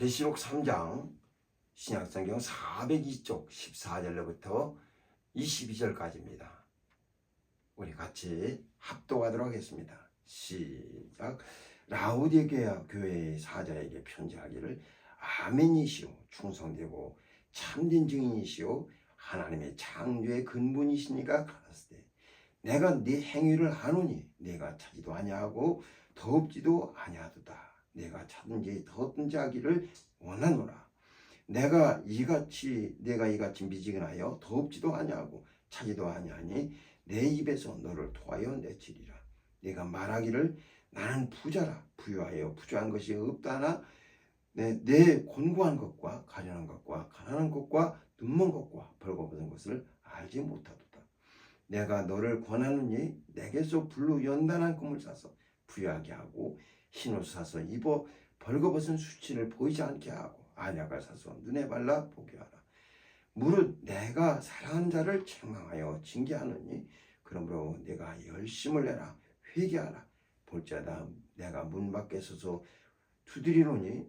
계시록 3장 신약성경 402쪽 14절로부터 22절까지입니다. 우리 같이 합독하도록 하겠습니다. 시작. 라우디게아 교회의 사자에게 편지하기를 아멘이시오 충성되고 참된 증인이시오 하나님의 창조의 근본이시니가 가라사대 내가 네 행위를 아노니 내가 차지도 아니하고 더럽지도 아니하도다. 내가 차든지 더럽든지 하기를 원하노라. 내가 이같이 미지근하여 더럽지도 아니하고 차지도 아니하니 내 입에서 너를 토하여 내치리라. 내가 말하기를 나는 부자라 부유하여 부족한 것이 없다나 내 곤고한 것과 가련한 것과 가난한 것과 눈먼 것과 벌거벗은 것을 알지 못하도다. 내가 너를 권하느니 내게서 불로 연단한 금을 사서 부유하게 하고 흰옷 사서 입어 벌거벗은 수치를 보이지 않게 하고 안약을 사서 눈에 발라 보게 하라. 무릇 내가 사랑하는 자를 책망하여 징계하느니 그러므로 내가 열심을 내라 회개하라. 볼지어다 내가 문 밖에 서서 두드리노니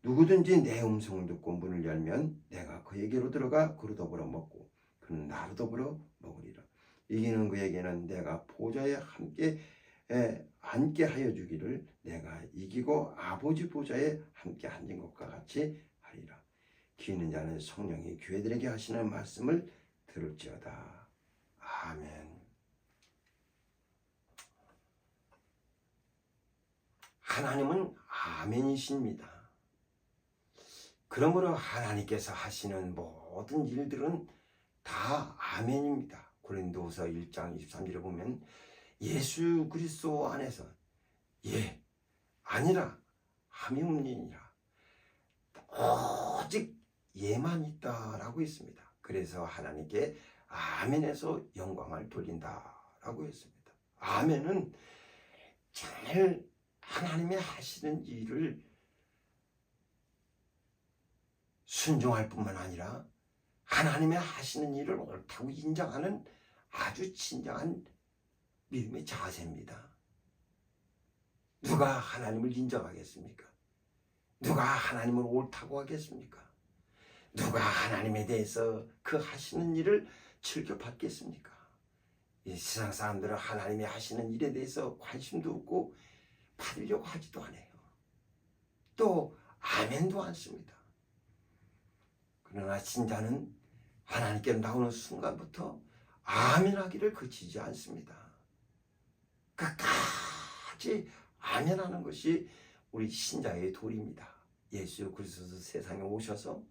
누구든지 내 음성을 듣고 문을 열면 내가 그에게로 들어가 그로 더불어 먹고 그는 나로 더불어 먹으리라. 이기는 그에게는 내가 보좌에 함께 앉게 하여 주기를 내가 이기고 아버지 보좌에 함께 앉은 것과 같이 하리라. 귀 있는 자는 성령이 교회들에게 하시는 말씀을 들을지어다. 아멘. 하나님은 아멘이십니다. 그러므로 하나님께서 하시는 모든 일들은 다 아멘입니다. 고린도후서 1장 23절에 보면 예수 그리스도 안에서 아니라 함이 없느니라 오직 예만 있다라고 했습니다. 그래서 하나님께 아멘에서 영광을 돌린다라고 했습니다. 아멘은 잘 하나님의 하시는 일을 순종할 뿐만 아니라 하나님의 하시는 일을 옳다고 인정하는 아주 진정한 믿음의 자세입니다. 누가 하나님을 인정하겠습니까? 누가 하나님을 옳다고 하겠습니까? 누가 하나님에 대해서 그 하시는 일을 즐겨 받겠습니까? 이 세상 사람들은 하나님이 하시는 일에 대해서 관심도 없고 받으려고 하지도 않아요. 또 아멘도 안 씁니다. 그러나 신자는 하나님께 나오는 순간부터 아멘하기를 그치지 않습니다. 끝까지 아멘하는 것이 우리 신자의 도리입니다. 예수 그리스도 세상에 오셔서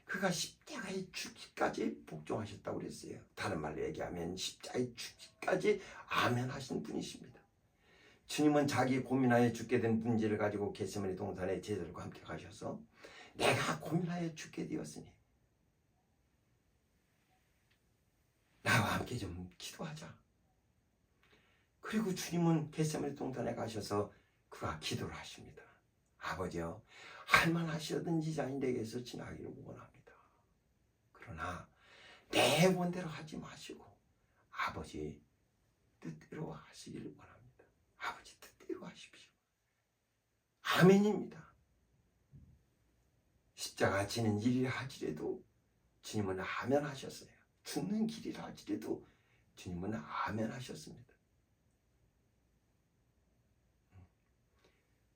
그가 십자가에 죽기까지 복종하셨다고 그랬어요. 다른 말로 얘기하면 십자가에 죽기까지 아멘하신 분이십니다. 주님은 자기 고민하여 죽게 된 문제를 가지고 겟세마네 동산에 제자들과 함께 가셔서 내가 고민하여 죽게 되었으니 나와 함께 좀 기도하자. 그리고 주님은 겟세마네 동산에 가셔서 그가 기도를 하십니다. 아버지여 할만하시든지 자인 내게서 지나기를 원합니다. 그러나 내 원대로 하지 마시고 아버지 뜻대로 하시기를 원합니다. 아버지 뜻대로 하십시오. 아멘입니다. 십자가 지는 일이라 할지라도 주님은 아멘 하셨어요. 죽는 길이라 할지라도 주님은 아멘 하셨습니다.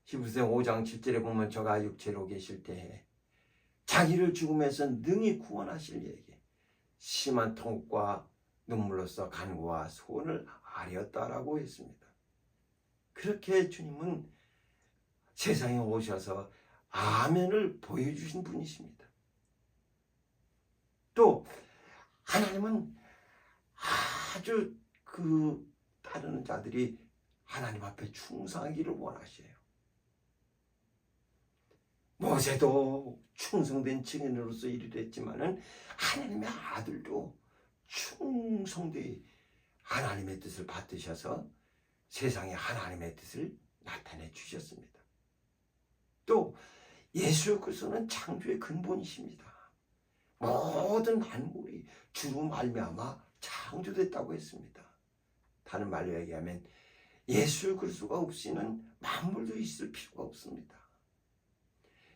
히브리서 5장 7절에 보면 저가 육체로 계실 때에 자기를 죽음에서 능히 구원하실 이에게 심한 통과 눈물로써 간구와 소원을 아뢰었다라고 했습니다. 그렇게 주님은 세상에 오셔서 아멘을 보여주신 분이십니다. 또 하나님은 아주 따르는 자들이 하나님 앞에 충성하기를 원하셔요. 모세도 충성된 증인으로서 일을 했지만은 하나님의 아들도 충성되이 하나님의 뜻을 받드셔서 세상에 하나님의 뜻을 나타내 주셨습니다. 또 예수 그리스도는 창조의 근본이십니다. 모든 만물이 주로 말미암아 창조됐다고 했습니다. 다른 말로 얘기하면 예수 그리스도가 없이는 만물도 있을 필요가 없습니다.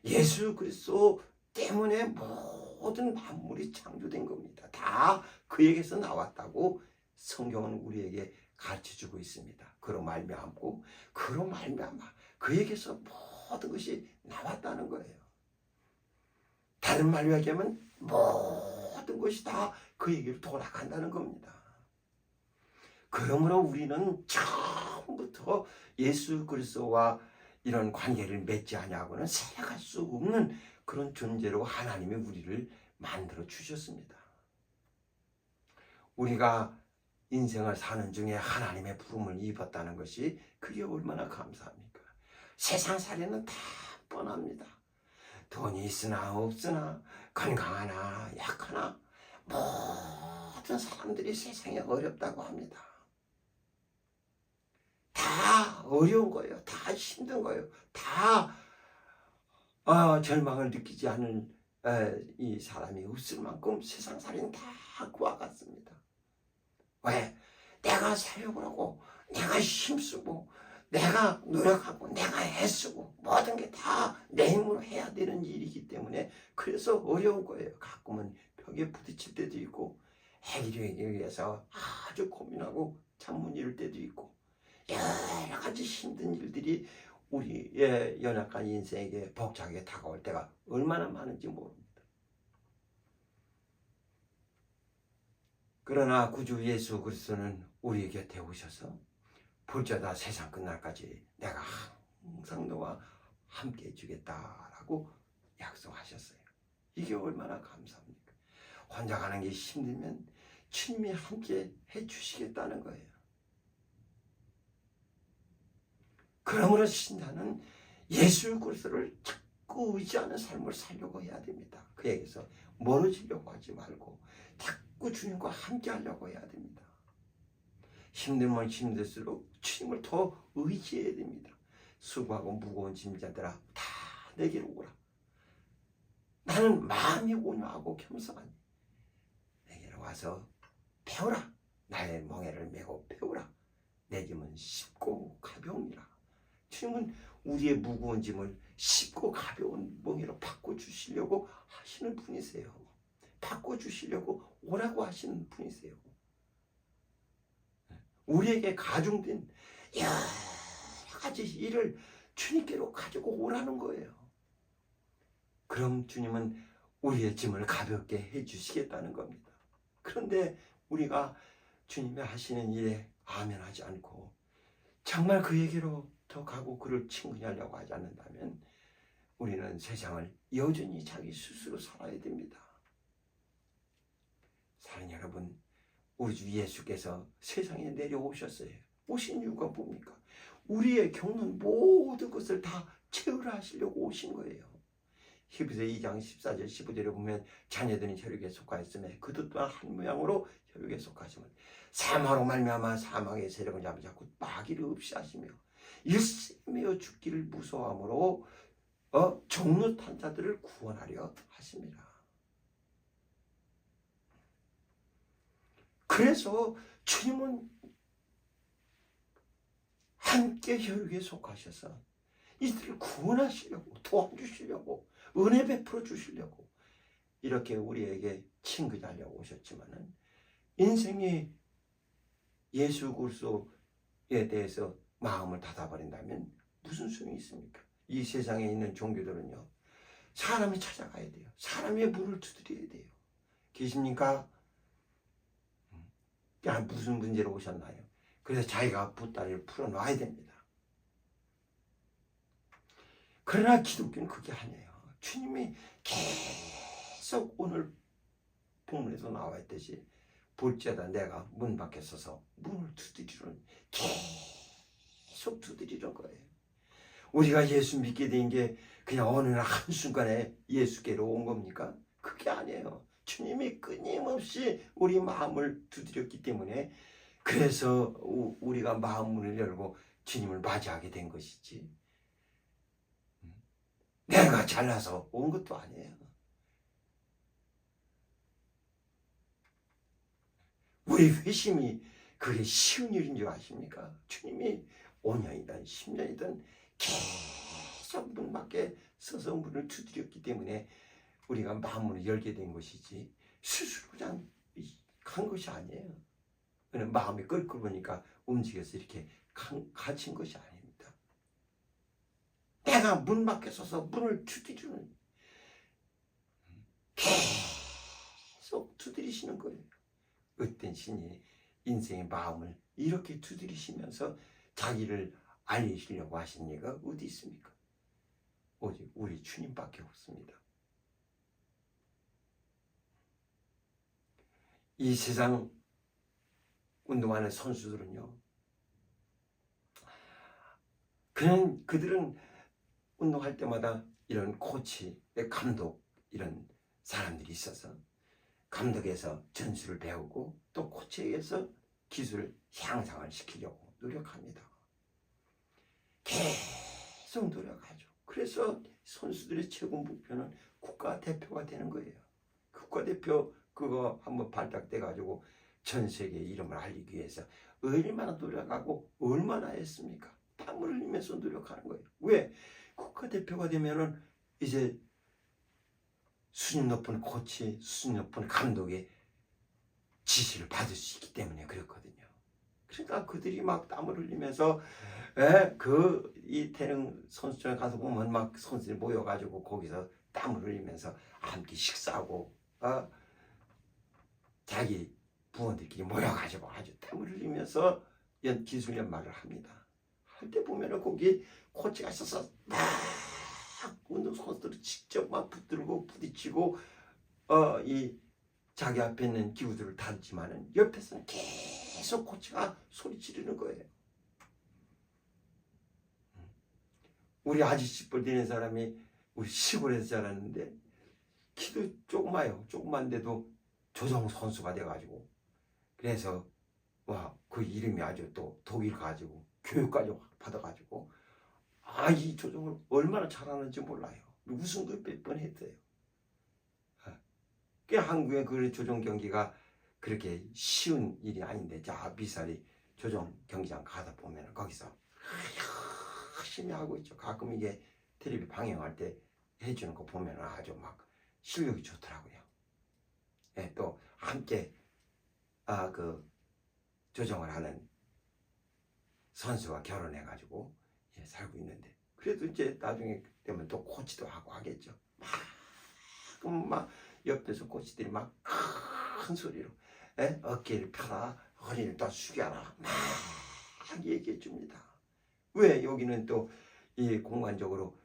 예수 그리스도 때문에 모든 만물이 창조된 겁니다. 다 그에게서 나왔다고 성경은 우리에게 가르쳐주고 있습니다. 그로 말미암고 그로 말미암아 그에게서 모든 것이 나왔다는 거예요. 다른 말로 얘기하면 모든 것이 다 그에게로 돌아간다는 겁니다. 그러므로 우리는 처음부터 예수 그리스도와 이런 관계를 맺지 아니하고는 살아갈 수 없는 그런 존재로 하나님이 우리를 만들어 주셨습니다. 우리가 인생을 사는 중에 하나님의 부름을 입었다는 것이 그게 얼마나 감사합니까? 세상살이는 다 뻔합니다. 돈이 있으나 없으나 건강하나 약하나 모든 사람들이 세상에 어렵다고 합니다. 다 어려운 거예요. 다 힘든 거예요. 다 절망을 느끼지 않은 이 사람이 없을 만큼 세상살이는 다 그와 같습니다. 왜? 내가 살려고 하고 내가 힘쓰고 내가 노력하고 내가 애쓰고 모든 게 다 내 힘으로 해야 되는 일이기 때문에 그래서 어려운 거예요. 가끔은 벽에 부딪힐 때도 있고 해결하기 위해서 아주 고민하고 잠 못 이룰 때도 있고 여러 가지 힘든 일들이 우리의 연약한 인생에게 벅차게 다가올 때가 얼마나 많은지 모릅니다. 그러나 구주 예수 그리스도는 우리 곁에 오셔서 볼지어다 세상 끝날까지 내가 항상 너와 함께 해주겠다라고 약속하셨어요. 이게 얼마나 감사합니까? 혼자 가는 게 힘들면 주님이 함께 해주시겠다는 거예요. 그러므로 신자는 예수 그리스도를 자꾸 의지하는 삶을 살려고 해야 됩니다. 그에게서 멀어지려고 하지 말고 자꾸 주님과 함께 하려고 해야 됩니다. 힘들면 힘들수록 주님을 더 의지해야 됩니다. 수고하고 무거운 짐자들아 다 내게로 오라. 나는 마음이 온유하고 겸손하니 내게로 와서 배우라. 나의 멍에를 메고 배우라. 내 짐은 쉽고 가벼우니라. 주님은 우리의 무거운 짐을 쉽고 가벼운 멍에로 바꿔주시려고 하시는 분이세요. 바꿔주시려고 오라고 하시는 분이세요. 우리에게 가중된 여러 가지 일을 주님께로 가지고 오라는 거예요. 그럼 주님은 우리의 짐을 가볍게 해주시겠다는 겁니다. 그런데 우리가 주님이 하시는 일에 아멘하지 않고 정말 그에게로 더 가고 그를 친근히 하려고 하지 않는다면 우리는 세상을 여전히 자기 스스로 살아야 됩니다. 사랑하는 여러분, 우리 주 예수께서 세상에 내려오셨어요. 오신 이유가 뭡니까? 우리의 겪는 모든 것을 다 채우려 하시려고 오신 거예요. 히브리서 2장 14절 15절에 보면 자녀들은 혈육에 속하였으며 그도 또한 한 모양으로 혈육에 속하시면 사망으로 말미암아 사망의 세력을 잡고 마귀를 없이 하시며 일생매어 죽기를 무서워함으로 종노탄 자들을 구원하려 하십니다. 그래서 주님은 함께 혈육에 속하셔서 이들을 구원하시려고 도와주시려고 은혜 베풀어 주시려고 이렇게 우리에게 친근히 하려고 오셨지만은 인생이 예수 그리스도에 대해서 마음을 닫아버린다면 무슨 소용이 있습니까? 이 세상에 있는 종교들은요 사람이 찾아가야 돼요. 사람의 문을 두드려야 돼요. 계십니까? 무슨 문제로 오셨나요? 그래서 자기가 보따리를 풀어놔야 됩니다. 그러나 기독교는 그게 아니에요. 주님이 계속 오늘 본문에서 나와 있듯이 볼지어다 내가 문 밖에 서서 문을 두드리는 계속 두드리는 거예요. 우리가 예수 믿게 된 게 그냥 어느 날 한순간에 예수께로 온 겁니까? 그게 아니에요. 주님이 끊임없이 우리 마음을 두드렸기 때문에 그래서 우리가 마음 문을 열고 주님을 맞이하게 된 것이지 내가 잘나서 온 것도 아니에요. 우리 회심이 그게 쉬운 일인 줄 아십니까? 주님이 5년이든 10년이든 계속 문 밖에 서서 문을 두드렸기 때문에 우리가 마음문을 열게 된 것이지 스스로 그냥 간 것이 아니에요. 그냥 마음이 끓끓으니까 움직여서 이렇게 갇힌 것이 아닙니다. 내가 문 밖에 서서 문을 두드리는, 계속 두드리시는 거예요. 어떤 신이 인생의 마음을 이렇게 두드리시면서 자기를 알리시려고 하신 이가 어디 있습니까? 오직 우리 주님밖에 없습니다. 이 세상 운동하는 선수들은요, 그들은 운동할 때마다 이런 코치, 감독, 이런 사람들이 있어서 감독에서 전술을 배우고 또 코치에게서 기술을 향상을 시키려고 노력합니다. 계속 노력하죠. 그래서 선수들의 최고 목표는 국가대표가 되는 거예요. 국가대표 그거 한번 발탁돼 가지고 전 세계에 이름을 알리기 위해서 얼마나 노력하고 얼마나 했습니까? 땀을 흘리면서 노력하는 거예요. 왜? 국가대표가 되면은 이제 수준 높은 코치, 수준 높은 감독의 지시를 받을 수 있기 때문에 그렇거든요. 그러니까 그들이 막 땀을 흘리면서 이 태릉 선수촌에 가서 보면 막 선수들이 모여가지고 거기서 땀을 흘리면서 함께 식사하고 자기 부원들끼리 모여가지고 아주 땀을 흘리면서 기술 연마를 합니다. 할 때 보면은 거기 코치가 있어서 막 운동 선수들을 직접 막 붙들고 부딪히고 이 자기 앞에 있는 기구들을 다루지만은 옆에서는 계속 코치가 소리 지르는 거예요. 우리 아저씨뻘 되는 사람이 우리 시골에서 자랐는데 키도 조그만데도 조정 선수가 돼가지고 그래서 그 이름이 아주 또 독일 가지고 교육까지 받아가지고 이 조정을 얼마나 잘하는지 몰라요. 우승도 몇 번 했어요. 한국의 그 조정 경기가 그렇게 쉬운 일이 아닌데 미사리 조정 경기장 가다 보면 거기서 열심히 하고 있죠. 가끔 이게 텔레비 방영할 때 해주는 거 보면 아주 막 실력이 좋더라고요. 또 함께 그 조정을 하는 선수와 결혼해가지고 살고 있는데 그래도 이제 나중에 되면 또 코치도 하고 하겠죠. 막 옆에서 코치들이 막 큰 소리로 어깨를 펴라, 허리를 더 숙여라 막 얘기해 줍니다. 왜? 여기는 또 이 공간적으로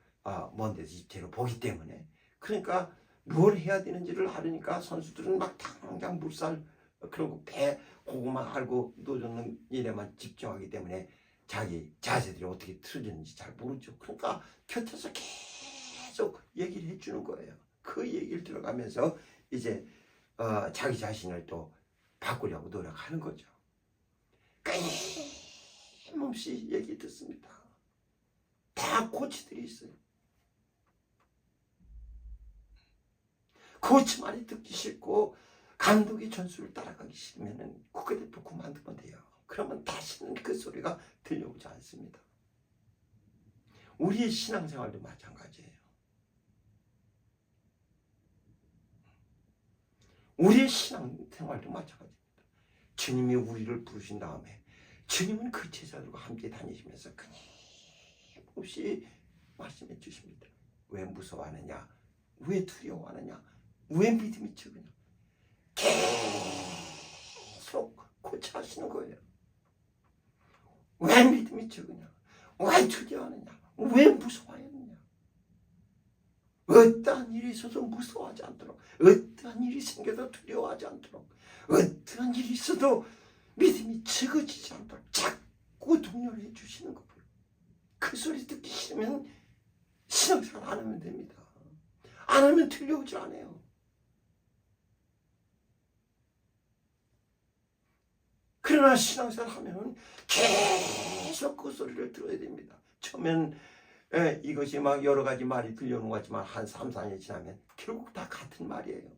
먼 데서 입체로 보기 때문에 그러니까 뭘 해야 되는지를 알으니까 선수들은 막 당장 물살 그런 거 그거만 알고 노젓는 일에만 집중하기 때문에 자기 자세들이 어떻게 틀어지는지 잘 모르죠. 그러니까 곁에서 계속 얘기를 해주는 거예요. 그 얘기를 들어가면서 이제 자기 자신을 또 바꾸려고 노력하는 거죠. 끊임없이 얘기 듣습니다. 다 코치들이 있어요. 코치 말이 듣기 싫고 감독의 전술을 따라가기 싫으면 국가대표 그만두면 돼요. 그러면 다시는 그 소리가 들려오지 않습니다. 우리의 신앙생활도 마찬가지예요. 우리의 신앙생활도 마찬가지입니다. 주님이 우리를 부르신 다음에 주님은 그 제자들과 함께 다니시면서 끊임없이 말씀해 주십니다. 왜 무서워하느냐? 왜 두려워하느냐? 왜 믿음이 적으냐? 계속 고쳐하시는 거예요. 왜 믿음이 적으냐? 왜 두려워하느냐? 왜 무서워하느냐? 어떠한 일이 있어도 무서워하지 않도록, 어떠한 일이 생겨도 두려워하지 않도록, 어떠한 일이 있어도 믿음이 적어지지 않도록 자꾸 독려를 해주시는 거예요. 그 소리 듣기 싫으면 신앙생활 안 하면 됩니다. 안 하면 들려오질 않아요. 그러나 신앙생활 하면 계속 그 소리를 들어야 됩니다. 처음엔 이것이 막 여러 가지 말이 들려오는 것 같지만 한 3, 4년 지나면 결국 다 같은 말이에요.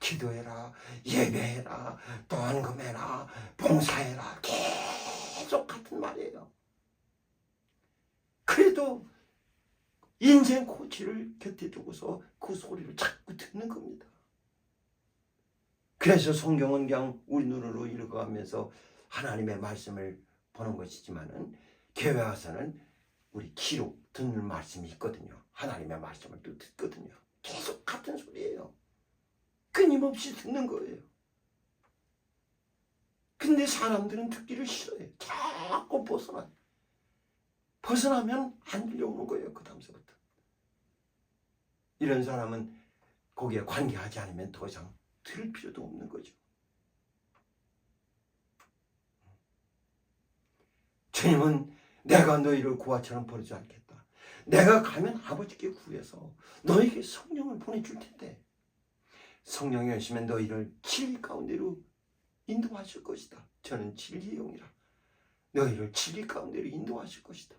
기도해라, 예배해라, don금해라, 봉사해라. 계속 같은 말이에요. 그래도 인생 코치를 곁에 두고서 그 소리를 자꾸 듣는 겁니다. 그래서 성경은 그냥 우리 눈으로 읽어가면서 하나님의 말씀을 보는 것이지만은 교회 와서는 우리 귀로 듣는 말씀이 있거든요. 하나님의 말씀을 또 듣거든요. 계속 같은 소리예요. 끊임없이 듣는 거예요. 근데 사람들은 듣기를 싫어해요. 자꾸 벗어나요. 벗어나면 안 들려오는 거예요. 그 다음서부터. 이런 사람은 거기에 관계하지 않으면 더 이상 들을 필요도 없는 거죠. 주님은 내가 너희를 고아처럼 버리지 않겠다. 내가 가면 아버지께 구해서 너에게 성령을 보내줄 텐데 성령이 오시면 너희를 진리 가운데로 인도하실 것이다. 저는 진리의 영이라. 너희를 진리 가운데로 인도하실 것이다.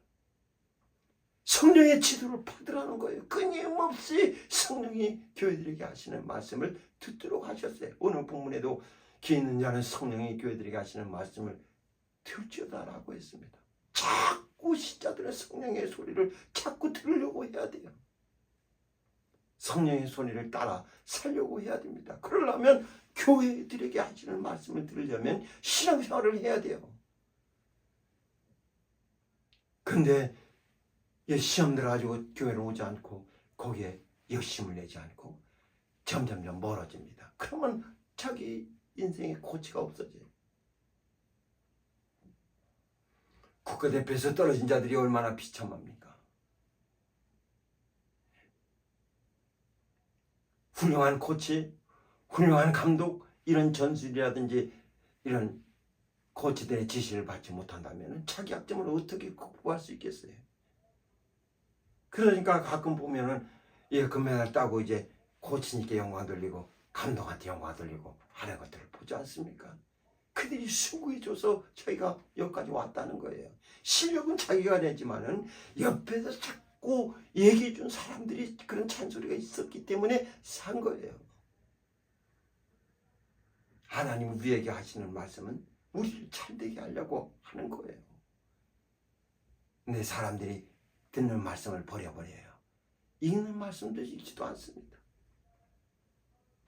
성령의 지도를 받으라는 거예요. 끊임없이 성령이 교회들에게 하시는 말씀을 듣도록 하셨어요. 오늘 본문에도 귀 있는 자는 성령이 교회들에게 하시는 말씀을 들지어다라고 했습니다. 자꾸 신자들은 성령의 소리를 자꾸 들으려고 해야 돼요. 성령의 소리를 따라 살려고 해야 됩니다. 그러려면 교회들에게 하시는 말씀을 들으려면 신앙생활을 해야 돼요. 근데 시험 들어가지고 교회를 오지 않고 거기에 열심을 내지 않고 점점점 멀어집니다. 그러면 자기 인생의 고치가 없어져요. 국가대표에서 떨어진 자들이 얼마나 비참합니까? 훌륭한 코치, 훌륭한 감독, 이런 전술이라든지 이런 코치들의 지시를 받지 못한다면 자기 약점을 어떻게 극복할 수 있겠어요? 그러니까 가끔 보면은 금메달 따고 이제 코치님께 영광 돌리고 감독한테 영광 돌리고 하는 것들을 보지 않습니까? 그들이 수고해줘서 저희가 여기까지 왔다는 거예요. 실력은 자기가 내지만은 옆에서 자꾸 얘기해준 사람들이 그런 잔소리가 있었기 때문에 산 거예요. 하나님 우리에게 하시는 말씀은 우리를 잘되게 하려고 하는 거예요. 근데 사람들이 듣는 말씀을 버려버려요. 읽는 말씀도 읽지도 않습니다.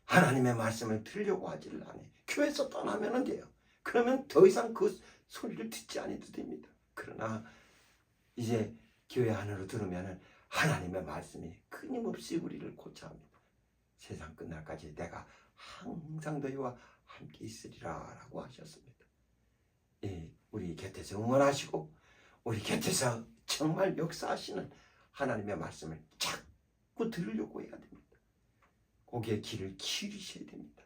하나님의 말씀을 들으려고 하지를 않아요. 교회에서 떠나면 돼요. 그러면 더 이상 그 소리를 듣지 않아도 됩니다. 그러나 이제 교회 안으로 들으면 하나님의 말씀이 끊임없이 우리를 고쳐합니다. 세상 끝날까지 내가 항상 너희와 함께 있으리라 라고 하셨습니다. 우리 곁에서 응원하시고 우리 곁에서 정말 역사하시는 하나님의 말씀을 자꾸 들으려고 해야 됩니다. 거기에 귀를 기울이셔야 됩니다.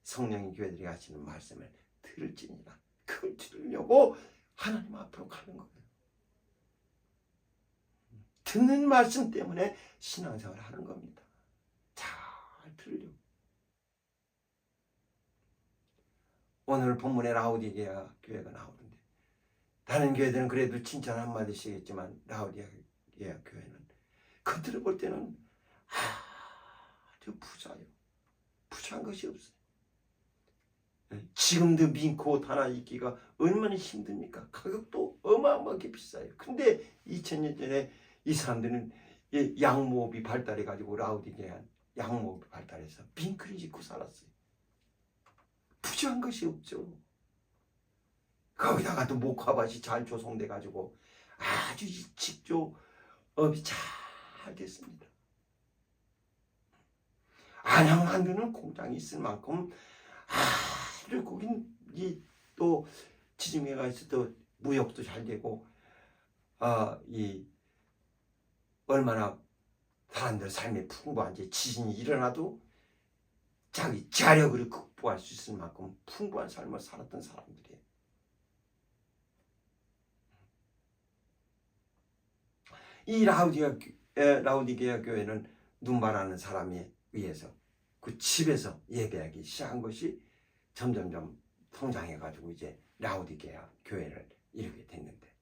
성령이 교회들이 하시는 말씀을 들을지니라. 그걸 들으려고 하나님 앞으로 가는 거예요. 듣는 말씀 때문에 신앙생활을 하는 겁니다. 잘 들으려고. 오늘 본문에 라우디게아 교회가 나오는데 다른 교회들은 그래도 칭찬 한마디씩 했지만 라우디게아 교회는 겉으로 볼 때는 아주 부자요. 부자한 것이 없어요. 지금도 민코 옷 하나 입기가 얼마나 힘듭니까? 가격도 어마어마하게 비싸요. 근데 2000년 전에 이 사람들은 양모업이 발달해가지고 라우디게아 양모업이 발달해서 빈크를 입고 살았어요. 부자한 것이 없죠. 거기다가 또 목화밭이 잘 조성돼가지고 아주 일찍조업이 잘 됐습니다. 안양 만드는 공장이 있을 만큼 아주 거긴 또 지중해가 있어 또 무역도 잘 되고 얼마나 사람들 삶에 풍부한지 지진이 일어나도 자기 자력으로 극복할 수 있을 만큼 풍부한 삶을 살았던 사람들이에요. 이 라우디게아 교회는 눈바라는 사람에 의해서 그 집에서 예배하기 시작한 것이 점점점 성장해가지고 이제 라우디게아 교회를 이루게 됐는데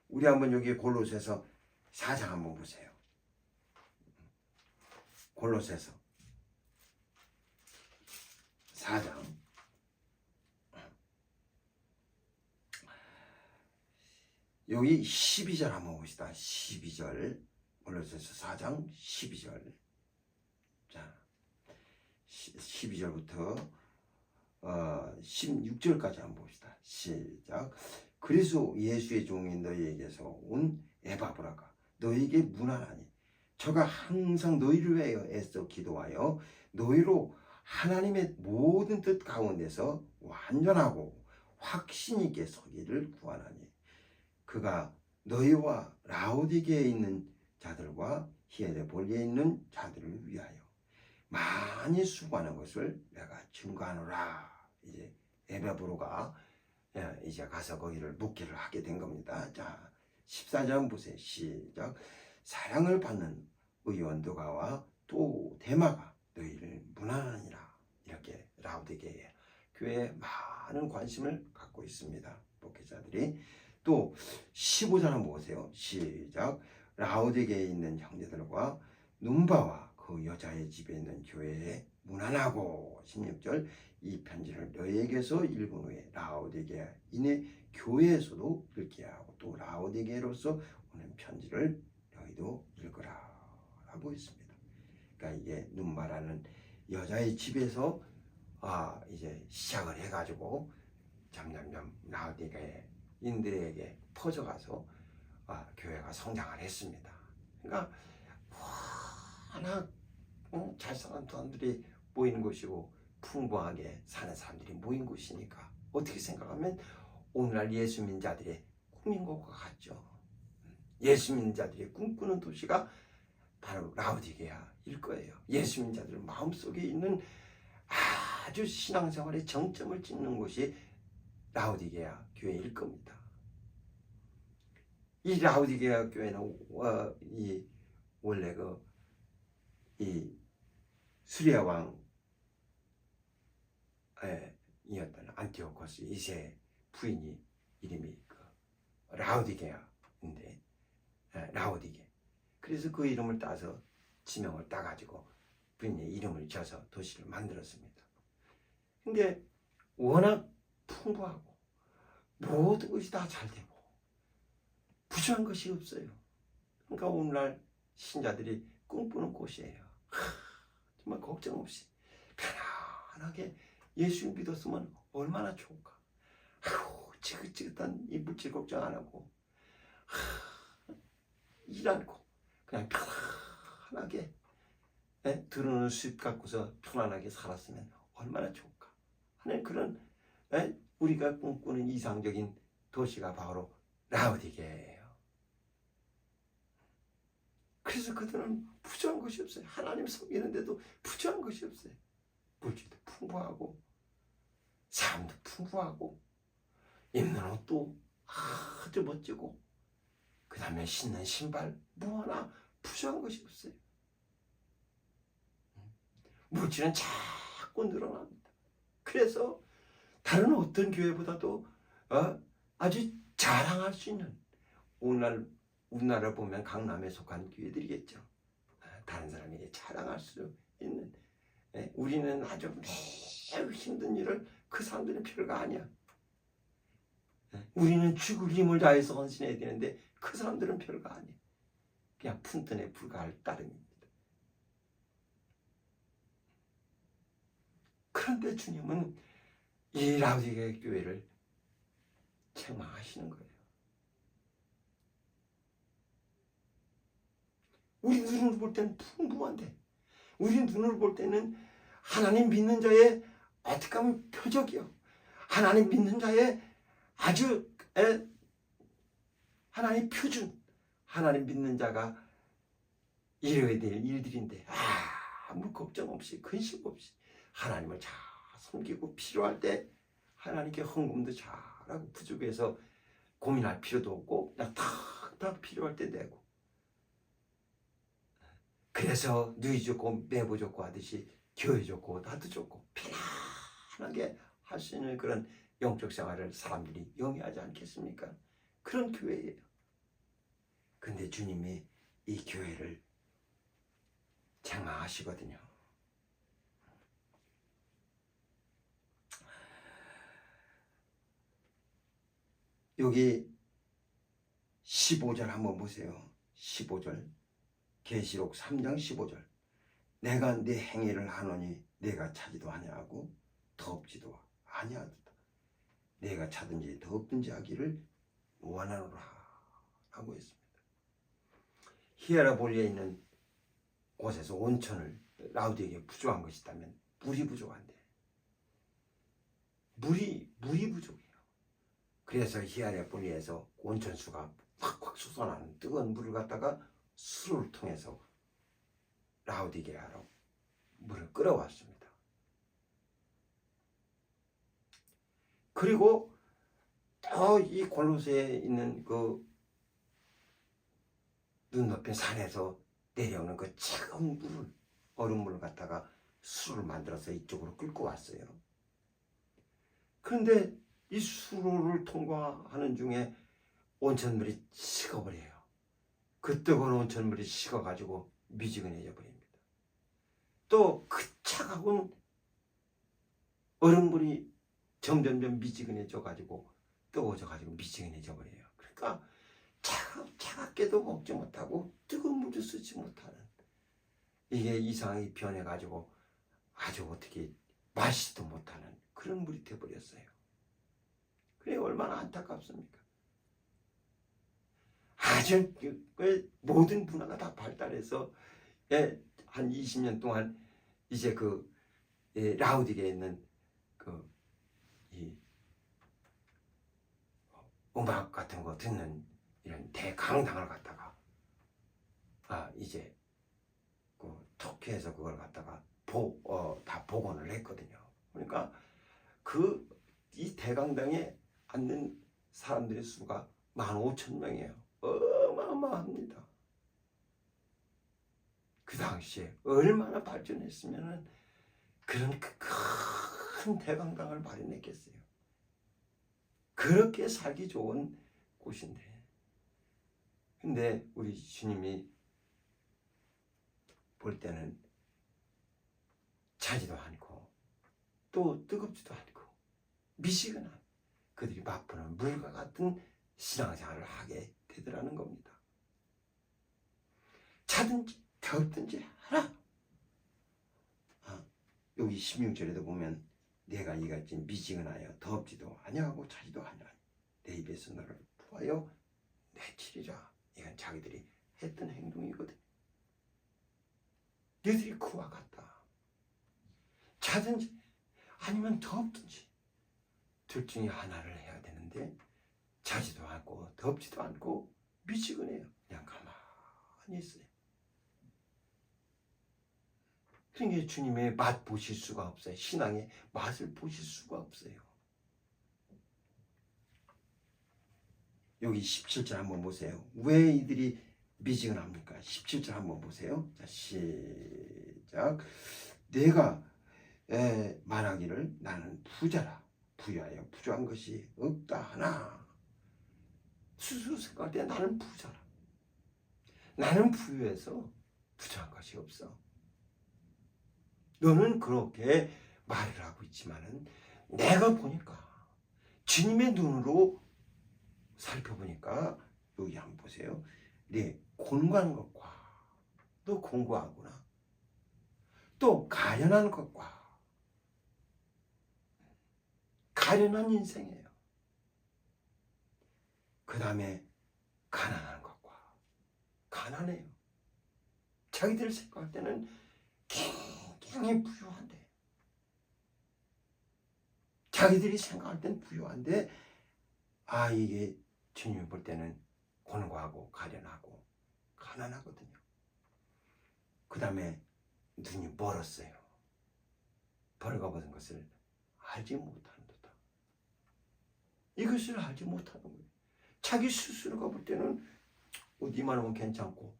우리 한번 여기 골로새서 4장 한번 보세요. 골로새서 4장 여기 12절 한번 봅시다. 12절 골로새서 4장 12절. 자, 12절부터 16절까지 한번 봅시다. 시작. 그래서 예수의 종인 너희에게서 온 에바브라가 너희에게 문안하니 저가 항상 너희를 위하여 애써 기도하여 너희로 하나님의 모든 뜻 가운데서 완전하고 확신 있게 서기를 구하나니 그가 너희와 라오디게에 있는 자들과 히에레볼리에 있는 자들을 위하여 많이 수고하는 것을 내가 증거하노라. 이제 에바브로가 이제 가서 거기를 묵기를 하게 된 겁니다. 자, 14절 보세요. 시작. 사랑을 받는 의원도가와 또 데마가 너희를 문안하니라. 이렇게 라오디게에 교회에 많은 관심을 갖고 있습니다. 목회자들이. 또 15절 한번 보세요. 시작. 라오디게에 있는 형제들과 눈바와 그 여자의 집에 있는 교회에 문안하고 16절 이 편지를 너희에게서 읽은 후에 라오디게에 있는 교회에서도 읽게 하고 또 라오디게로서 오는 편지를 너희도 읽으라 라고 있습니다. 그러니까 이게 눈바라는 여자의 집에서 이제 시작을 해가지고 점점점 라오디게에 인들에게 퍼져가서 교회가 성장을 했습니다. 그러니까 하나 잘 사는 사람들이 모이는 곳이고 풍부하게 사는 사람들이 모인 곳이니까 어떻게 생각하면 오늘날 예수 믿는 자들의 꿈인 것과 같죠. 예수 믿는 자들이 꿈꾸는 도시가 바로 라오디게아일 거예요. 예수 믿는 자들 마음속에 있는 아주 신앙생활의 정점을 찍는 곳이 라오디게아 교회일 겁니다. 이 라오디게아 교회는 원래 이 수리아 왕이었던 안티오코스 2세 부인이 이름이 라오디게아인데 라오디게. 그래서 그 이름을 따서 지명을 따가지고 부인의 이름을 지어서 도시를 만들었습니다. 근데 워낙 풍부하고 모든 것이 다 잘 되고 부족한 것이 없어요. 그러니까 오늘날 신자들이 꿈꾸는 곳이에요. 정말 걱정 없이 편안하게 예수 믿었으면 얼마나 좋을까. 지긋지긋한 이 물질 걱정 안 하고 일 않고 그냥 편안하게 들어오는 수입 갖고서 편안하게 살았으면 얼마나 좋을까 하는 그런 우리가 꿈꾸는 이상적인 도시가 바로 라오디게예요. 그래서 그들은 부족한 것이 없어요. 하나님 섬기는데도 부족한 것이 없어요. 물질도 풍부하고 삶도 풍부하고 입는 옷도 아주 멋지고 그 다음에 신는 신발 뭐 하나 부족한 것이 없어요. 물질은 자꾸 늘어납니다. 그래서 다른 어떤 교회보다도 아주 자랑할 수 있는 오늘날 우리나라 보면 강남에 속한 교회들이겠죠. 다른 사람에게 자랑할 수 있는 우리는 아주 매우 힘든 일을 그 사람들은 별거 아니야. 우리는 죽을 힘을 다해서 헌신해야 되는데 그 사람들은 별거 아니야. 그냥 푼돈에 불과할 따름입니다. 그런데 주님은 이 라오디게아 교회를 책망하시는 거예요. 우리 눈으로 볼 때는 풍부한데 우리 눈으로 볼 때는 하나님 믿는 자의 어떻게 하면 표적이요. 하나님 믿는 자의 아주 하나님 표준 하나님 믿는 자가 이뤄야 될 일들인데 아무 걱정 없이 근심 없이 하나님을 잘 섬기고 필요할 때 하나님께 헌금도 잘하고 부족해서 고민할 필요도 없고 그냥 탁탁 필요할 때 내고 그래서 누이 좋고 매부 좋고 하듯이 교회 좋고 나도 좋고 편안하게 할 수 있는 그런 영적 생활을 사람들이 영위하지 않겠습니까? 그런 교회예요. 근데 주님이 이 교회를 책망하시거든요. 여기 15절 한번 보세요. 15절 계시록 3장 15절. 내가 네 행위를 하노니 내가 차지도 아니하고 덥지도 아니하도다. 내가 차든지 덥든지 하기를 원하노라 하고 있습니다. 히에라볼리에 있는 곳에서 온천을 라우디에게 부족한 것이 있다면 물이 부족한데 물이 부족해요. 그래서 히에라볼리에서 온천수가 확확 솟아나는 뜨거운 물을 갖다가 수로를 통해서 라우디게아로 물을 끌어왔습니다. 그리고 또 이 골로새에 있는 그 눈 높인 산에서 내려오는 그 차가운 물을, 얼음물을 갖다가 수로를 만들어서 이쪽으로 끌고 왔어요. 그런데 이 수로를 통과하는 중에 온천물이 식어버려요. 그 뜨거운 온천물이 식어가지고 미지근해져 버립니다. 또 그 차가운 얼음물이 점점점 미지근해져 가지고 뜨거워져 가지고 미지근해져 버려요. 그러니까 차갑게도 먹지 못하고 뜨거운 물도 쓰지 못하는, 이게 이상하게 변해 가지고 아주 어떻게 마시지도 못하는 그런 물이 돼 버렸어요. 그래 얼마나 안타깝습니까? 아주 모든 문화가 다 발달해서 한 20년 동안 이제 라우디게에 있는 이 음악 같은 거 듣는 이런 대강당을 갖다가 이제 터키에서 그걸 갖다가 다 복원을 했거든요. 그러니까 이 대강당에 앉는 사람들의 수가 15,000명이에요. 어마어마합니다. 그 당시에 얼마나 발전했으면은 그런 큰 대강당을 마련했겠어요. 그렇게 살기 좋은 곳인데, 근데 우리 주님이 볼 때는 차지도 않고 또 뜨겁지도 않고 미지근한 그들이 맛보는 물과 같은 신앙생활을 하게 되더라는 겁니다. 차든지 덥든지 하라. 여기 16절에도 보면 내가 이같이 미지근하여 덥지도 아니하고 차지도 아니하니 내 입에서 너를 부하여 내치리라. 이건 자기들이 했던 행동이거든. 너희들이 그와 같다. 차든지 아니면 덥든지 둘 중에 하나를 해야 되는데 차지도 않고 덥지도 않고 미지근해요. 그냥 가만히 있어요. 그러니까 주님의 맛 보실 수가 없어요. 신앙의 맛을 보실 수가 없어요. 여기 17절 한번 보세요. 왜 이들이 미지근합니까? 17절 한번 보세요. 자, 시작. 내가 말하기를 나는 부자라. 부유하여 부족한 것이 없다 하나. 스스로 생각할 때 나는 부자라. 나는 부유해서 부족한 것이 없어. 너는 그렇게 말을 하고 있지만은 내가 보니까 주님의 눈으로 살펴보니까 여기 한번 보세요. 네 곤고한 것과 너 공고하구나. 또 가련한 것과 가련한 인생이에요. 그 다음에 가난한 것과 가난해요. 자기들 생각할 때는 굉장히 부유한데, 자기들이 생각할 땐 부유한데 이게 주님이 볼 때는 곤고하고 가련하고 가난하거든요. 그 다음에 눈이 멀었어요. 벌거벗은 것을 알지 못한다. 이것을 알지 못하는 거예요. 자기 스스로가 볼 때는 어디만 오면 괜찮고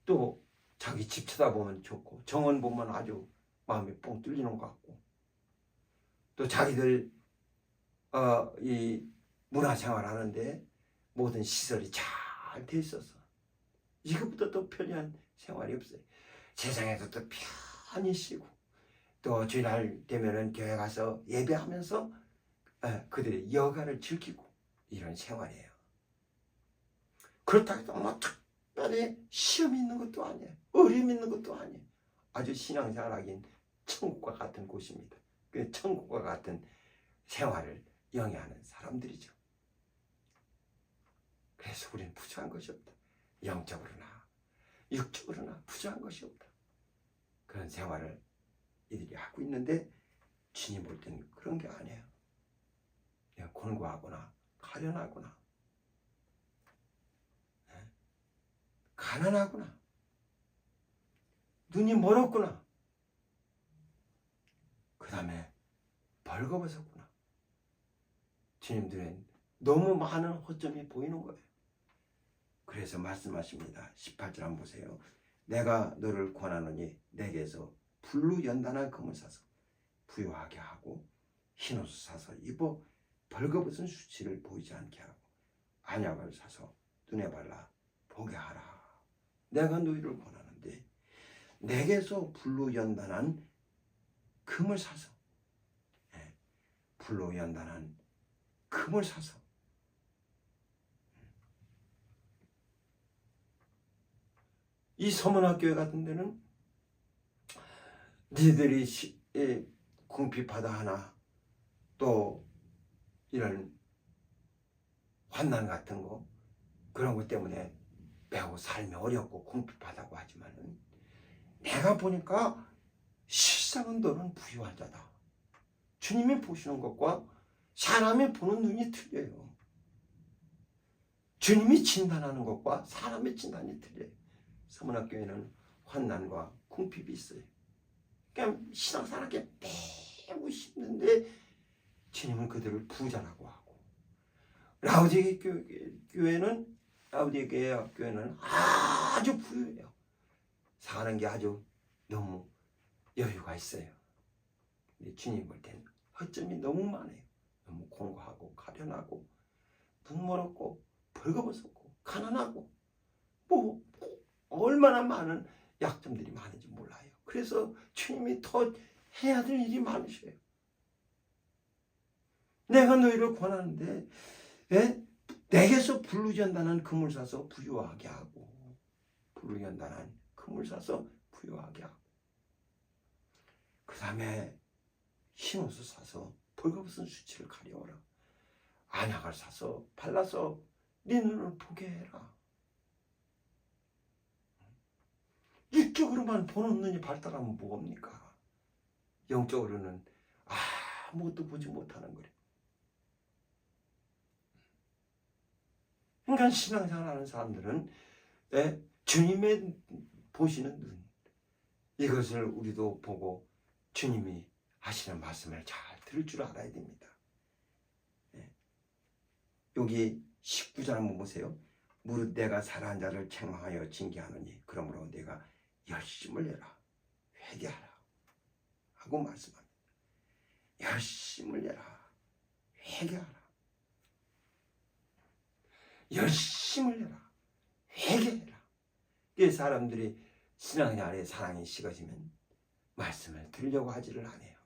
또 자기 집 쳐다보면 좋고 정원 보면 아주 마음이 뻥 뚫리는 것 같고 또 자기들 이 문화생활 하는데 모든 시설이 잘 돼 있어서 이것보다 더 편리한 생활이 없어요. 세상에서 또 편히 쉬고 또 주일날 되면은 교회 가서 예배하면서 그들의 여가를 즐기고 이런 생활이에요. 그렇다고 해도 뭐 특별히 시험이 있는 것도 아니에요. 어려움이 있는 것도 아니에요. 아주 신앙생활하기엔 천국과 같은 곳입니다. 그 천국과 같은 생활을 영위하는 사람들이죠. 그래서 우리는 부족한 것이 없다. 영적으로나 육적으로나 부족한 것이 없다. 그런 생활을 이들이 하고 있는데 주님 볼 때는 그런 게 아니에요. 그냥 곤고하거나 가련하거나 가난하구나, 눈이 멀었구나, 그 다음에 벌거벗었구나. 주님들은 너무 많은 허점이 보이는 거예요. 그래서 말씀하십니다. 18절 한번 보세요. 내가 너를 권하노니 내게서 불로 연단한 금을 사서 부유하게 하고 흰옷을 사서 입어 벌거벗은 수치를 보이지 않게 하고 안약을 사서 눈에 발라 보게 하라. 내가 너희를 권하는데 내게서 불로 연단한 금을 사서, 불로 연단한 금을 사서, 이 서문학교회 같은 데는 니들이 궁핍하다 하나 또 이런 환난 같은 거 그런 것 때문에 매우 삶이 어렵고 궁핍하다고 하지만은 내가 보니까 실상은 너는 부유한 자다. 주님이 보시는 것과 사람이 보는 눈이 틀려요. 주님이 진단하는 것과 사람의 진단이 틀려요. 서문학교에는 환난과 궁핍이 있어요. 그러니까 신앙생활하기 매우 힘든데 주님은 그들을 부자라고 하고, 라우디게아 교회는 아주 부유해요. 사는 게 아주 너무 여유가 있어요. 근데 주님 볼 때는 허점이 너무 많아요. 너무 공고하고 가련하고 눈 멀었고 벌거벗었고 가난하고 뭐 얼마나 많은 약점들이 많은지 몰라요. 그래서 주님이 더 해야 될 일이 많으셔요. 내가 너희를 권하는데 내게서 불로 연단한 금을 사서 부유하게 하고, 불로 연단한 금을 사서 부유하게 하고, 그 다음에 흰옷을 사서 벌거벗은 수치를 가려워라. 안약을 사서 발라서 네 눈을 보게 해라. 육적으로만 보는 눈이 발달하면 뭐합니까? 영적으로는 아무것도 보지 못하는 거래요. 그러니까 신앙생활하는 사람들은 주님의 보시는 눈, 이것을 우리도 보고 주님이 하시는 말씀을 잘 들을 줄 알아야 됩니다. 여기 19절 한번 보세요. 무릇 내가 살아난 자를 책망하여 징계하노니 그러므로 내가 열심을 내라 회개하라 하고 말씀합니다. 열심을 내라 회개하라. 열심을 내라 회개해라. 이 사람들이 신앙생활에 사랑이 식어지면 말씀을 들으려고 하지를 않아요.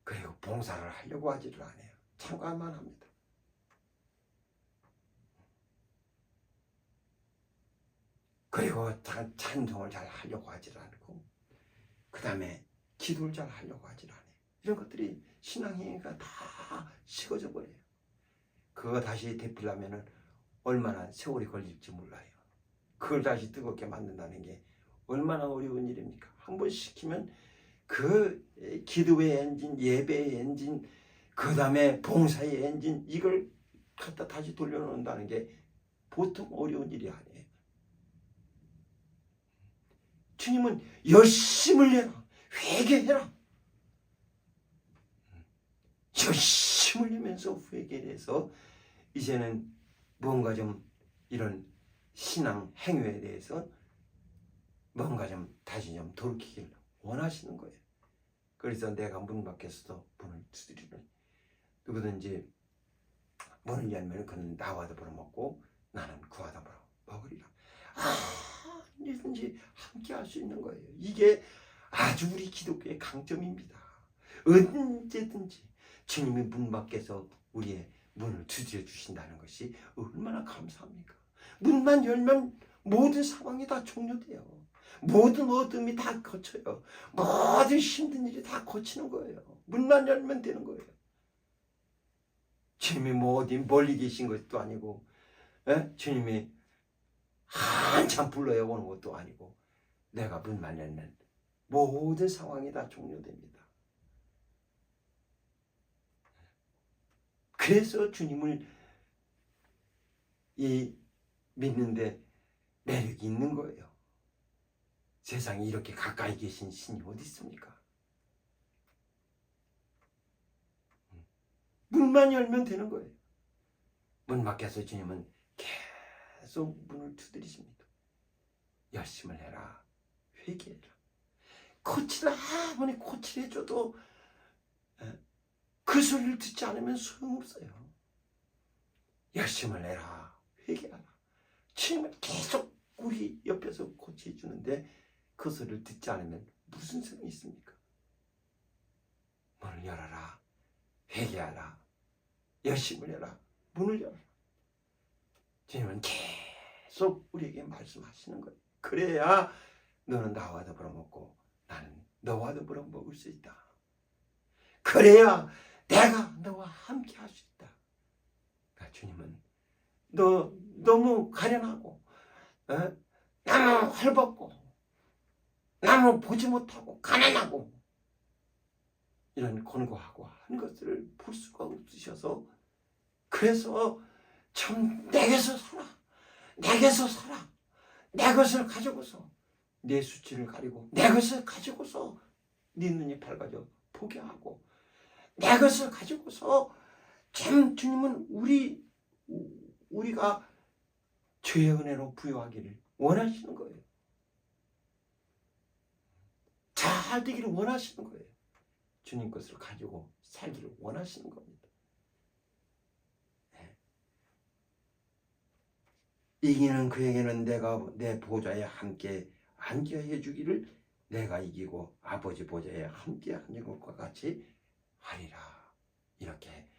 그리고 봉사를 하려고 하지를 않아요. 참관만 합니다. 그리고 찬송을 잘 하려고 하지를 않고, 그 다음에 기도를 잘 하려고 하지를 않아요. 이런 것들이 신앙행위가 다 식어져 버려요. 그거 다시 되필려면 얼마나 세월이 걸릴지 몰라요. 그걸 다시 뜨겁게 만든다는 게 얼마나 어려운 일입니까? 한번 시키면 그 기도의 엔진, 예배의 엔진, 그 다음에 봉사의 엔진, 이걸 갖다 다시 돌려놓는다는 게 보통 어려운 일이 아니에요. 주님은 열심을 내라, 회개해라. 열심을 내면서 회개를 해서 이제는 뭔가 좀 이런 신앙 행위에 대해서 뭔가 좀 다시 좀 돌이키길 원하시는 거예요. 그래서 내가 문 밖에서도 문을 두드리는, 누구든지 문을 열면 그는 나와도 벌어먹고 나는 구하다 벌어먹으리라. 언제든지 함께 할 수 있는 거예요. 이게 아주 우리 기독교의 강점입니다. 언제든지 주님이 문 밖에서 우리의 문을 두드려 주신다는 것이 얼마나 감사합니까? 문만 열면 모든 상황이 다 종료돼요. 모든 어둠이 다 거쳐요. 모든 힘든 일이 다 거치는 거예요. 문만 열면 되는 거예요. 주님이 뭐 어디 멀리 계신 것도 아니고, 주님이 한참 불러요 오는 것도 아니고, 내가 문만 열면 모든 상황이 다 종료됩니다. 그래서 주님을 믿는데 매력이 있는 거예요. 세상에 이렇게 가까이 계신 신이 어디 있습니까? 문만 열면 되는 거예요. 문 밖에서 주님은 계속 문을 두드리십니다. 열심을 해라. 회개해라. 코치를 아무리 코치를 해줘도 그 소리를 듣지 않으면 소용없어요. 열심을 해라. 회개하라. 주님은 계속 우리 옆에서 코치해 주는데 그 소리를 듣지 않으면 무슨 소용이 있습니까? 문을 열어라. 회개하라. 열심을 해라. 문을 열어라. 주님은 계속 우리에게 말씀하시는 거예요. 그래야 너는 나와 더불어 먹고 나는 너와 더불어 먹을 수 있다. 그래야 내가 너와 함께 할 수 있다. 그러니까 주님은 너 너무 가련하고 너무 헐벗고 너무 보지 못하고 가난하고 이런 곤고하고 한 것들을 볼 수가 없으셔서, 그래서 참 내게서 살아, 내게서 살아, 내 것을 가지고서 내 수치를 가리고 내 것을 가지고서 네 눈이 밝아져 보게 하고 내 것을 가지고서 참 주님은 우리가 죄의 은혜로 부여하기를 원하시는 거예요. 잘 되기를 원하시는 거예요. 주님 것을 가지고 살기를 원하시는 겁니다. 이기는 그에게는 내가 내 보좌에 함께 앉게 해주기를 내가 이기고 아버지 보좌에 함께 앉은 것과 같이 하리라. 이렇게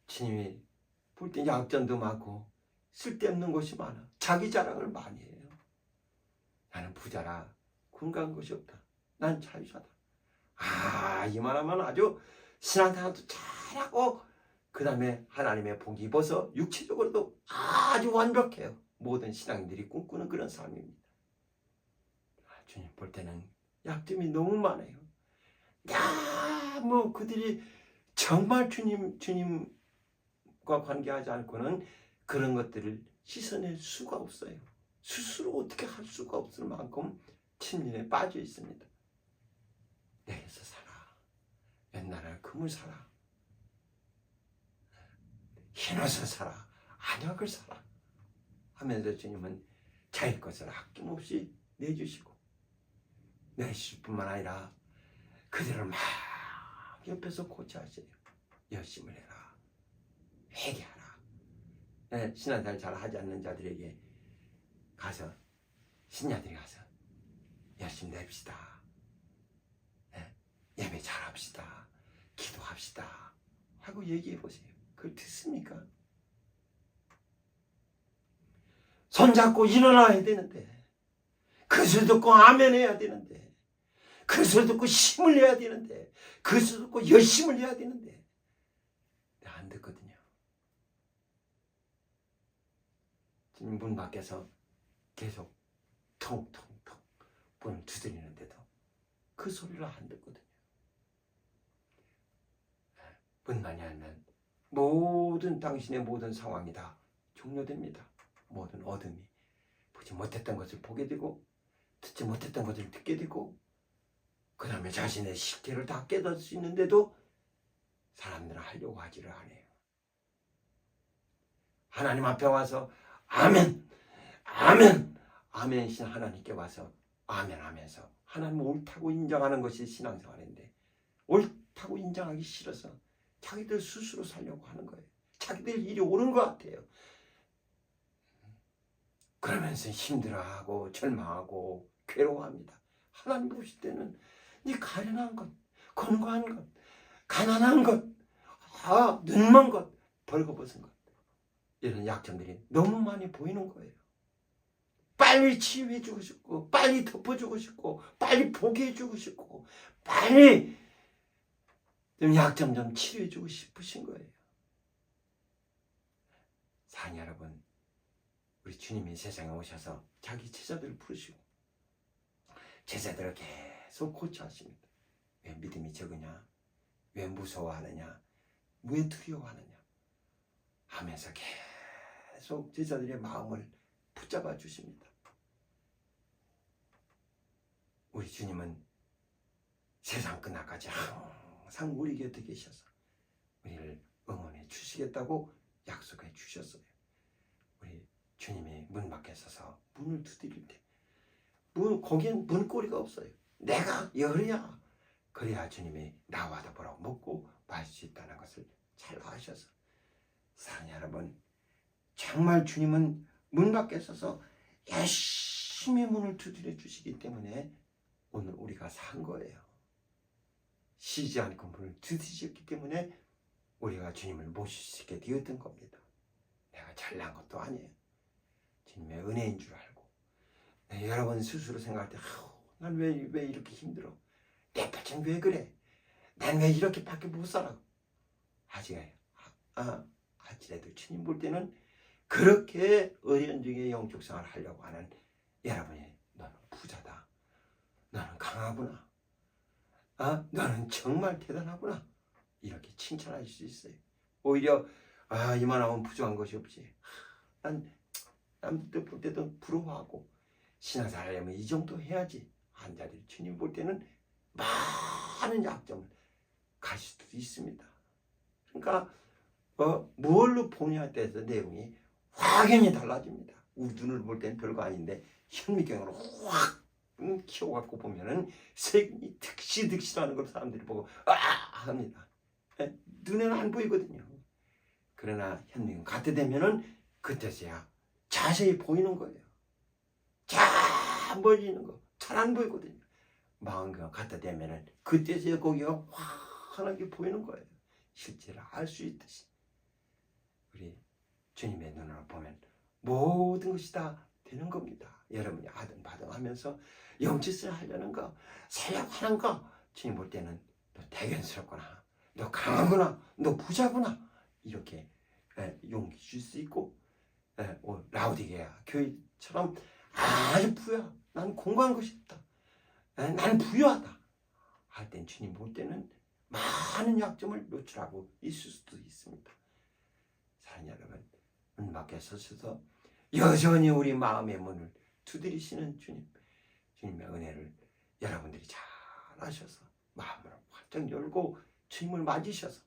주님이 볼 때 약점도 많고 쓸데없는 것이 많아. 자기 자랑을 많이 해요. 나는 부자라 궁가한 것이 없다. 난 자유자다. 이만하면 아주 신앙생활도 잘하고 그 다음에 하나님의 복 입어서 육체적으로도 아주 완벽해요. 모든 신앙인들이 꿈꾸는 그런 삶입니다. 주님 볼 때는 약점이 너무 많아요. 뭐 그들이 정말 주님과 관계하지 않고는 그런 것들을 씻어낼 수가 없어요. 스스로 어떻게 할 수가 없을 만큼 침륜에 빠져 있습니다. 내게서 살아. 옛날에 금을 사라. 흰옷을 사라. 안약을 사라. 하면서 주님은 자기 것을 아낌없이 내주시고 내주실 뿐만 아니라 그들을 막 옆에서 고치하세요. 열심을 해라. 회개하라. 신앙생활 잘 하지 않는 자들에게 가서 신자들이 가서 열심히 냅시다. 예배 잘합시다. 기도합시다. 하고 얘기해 보세요. 그걸 듣습니까? 손잡고 일어나야 되는데, 그 소리 듣고 아멘 해야 되는데, 그 소리 듣고 힘을 내야 되는데, 그 소리 듣고 열심을 해야 되는데 안 듣거든요. 지금 문 밖에서 계속 통통통 문을 두드리는데도 그 소리를 안 듣거든요. 문만 열면 모든 당신의 모든 상황이 다 종료됩니다. 모든 어둠이 보지 못했던 것을 보게 되고 듣지 못했던 것을 듣게 되고 그 다음에 자신의 실체를 다 깨닫을 수 있는데도 사람들은 하려고 하지를 않아요. 하나님 앞에 와서 아멘 아멘 아멘 신 하나님께 와서 아멘 하면서 하나님 옳다고 인정하는 것이 신앙생활인데 옳다고 인정하기 싫어서 자기들 스스로 살려고 하는 거예요. 자기들 일이 옳은 것 같아요. 그러면서 힘들어하고 절망하고 괴로워합니다. 하나님 보실 때는 네 가련한 것, 곤고한 것, 가난한 것, 눈먼 것, 벌거벗은 것 이런 약점들이 너무 많이 보이는 거예요. 빨리 치유해주고 싶고, 빨리 덮어주고 싶고, 빨리 포기해주고 싶고, 빨리 좀 약점 좀 치료해주고 싶으신 거예요. 사랑하는 여러분, 우리 주님이 세상에 오셔서 자기 제자들을 부르시고 제자들을 계속 고쳐하십니다. 왜 믿음이 적으냐? 왜 무서워하느냐? 왜 두려워하느냐? 하면서 계속 제자들의 마음을 붙잡아 주십니다. 우리 주님은 세상 끝날까지 항상 우리 곁에 계셔서 우리를 응원해 주시겠다고 약속해 주셨어요. 우리 주님이 문 밖에 서서 문을 두드릴 때 거긴 문고리가 없어요. 내가 열어야 그래야 주님이 나와 더불어 먹고 마실 수 있다는 것을 잘 아셔서 사랑하는 여러분, 정말 주님은 문 밖에 서서 열심히 문을 두드려 주시기 때문에 오늘 우리가 산 거예요. 쉬지 않고 문을 두드리셨기 때문에 우리가 주님을 모실 수 있게 되었던 겁니다. 내가 잘난 것도 아니에요. 주님의 은혜인 줄 알고. 여러분 스스로 생각할 때 난 왜 이렇게 힘들어? 내 발전 왜 그래? 난 왜 이렇게밖에 못 살아? 아직도 주님 볼 때는 그렇게 어려운 영적 생활을 하려고 하는 여러분이 너는 부자다. 너는 강하구나. 너는 정말 대단하구나. 이렇게 칭찬할 수 있어요. 오히려 이만하면 부족한 것이 없지. 난 남들 볼 때도 부러워하고 신앙생활 하려면 이 정도 해야지. 한자리 주님 볼 때는 많은 약점을 가질 수도 있습니다. 그러니까 뭘로 보냐에 따라서 내용이 확연히 달라집니다. 우리 눈을 볼 때는 별거 아닌데 현미경으로 확 키워갖고 보면은 색이 득실득실하는 걸 사람들이 보고 합니다. 눈에는 안 보이거든요. 그러나 현미경 갖다 대면은 그때서야 자세히 보이는 거예요. 잘 보이는 거 잘 안 보이거든요. 망원경 갖다 대면은 그때서야 거기가 환하게 보이는 거예요. 실제로 알 수 있듯이 우리 주님의 눈으로 보면 모든 것이 다 되는 겁니다. 여러분이 아등바등하면서 영짓을 하려는 거, 살려고 하는 거 주님 볼 때는 너 대견스럽구나, 너 강하구나, 너 부자구나 이렇게 용기 줄 수 있고 라우디게아 교회처럼 아주 부유하, 난 공부한 것이 없다, 난 부유하다 할 땐 주님 볼 때는 많은 약점을 노출하고 있을 수도 있습니다. 사랑하는 여러분, 문 밖에 서셔서 여전히 우리 마음의 문을 두드리시는 주님의 은혜를 여러분들이 잘 아셔서 마음을 활짝 열고 주님을 맞으셔서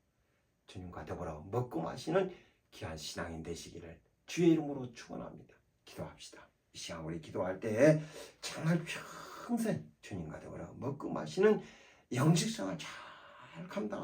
주님과 더불어 먹고 마시는 귀한 신앙인 되시기를 주의 이름으로 축원합니다. 기도합시다. 이 시간 우리 기도할 때 정말 평생 주님과 더불어 먹고 마시는 영식성을 잘 감당하시고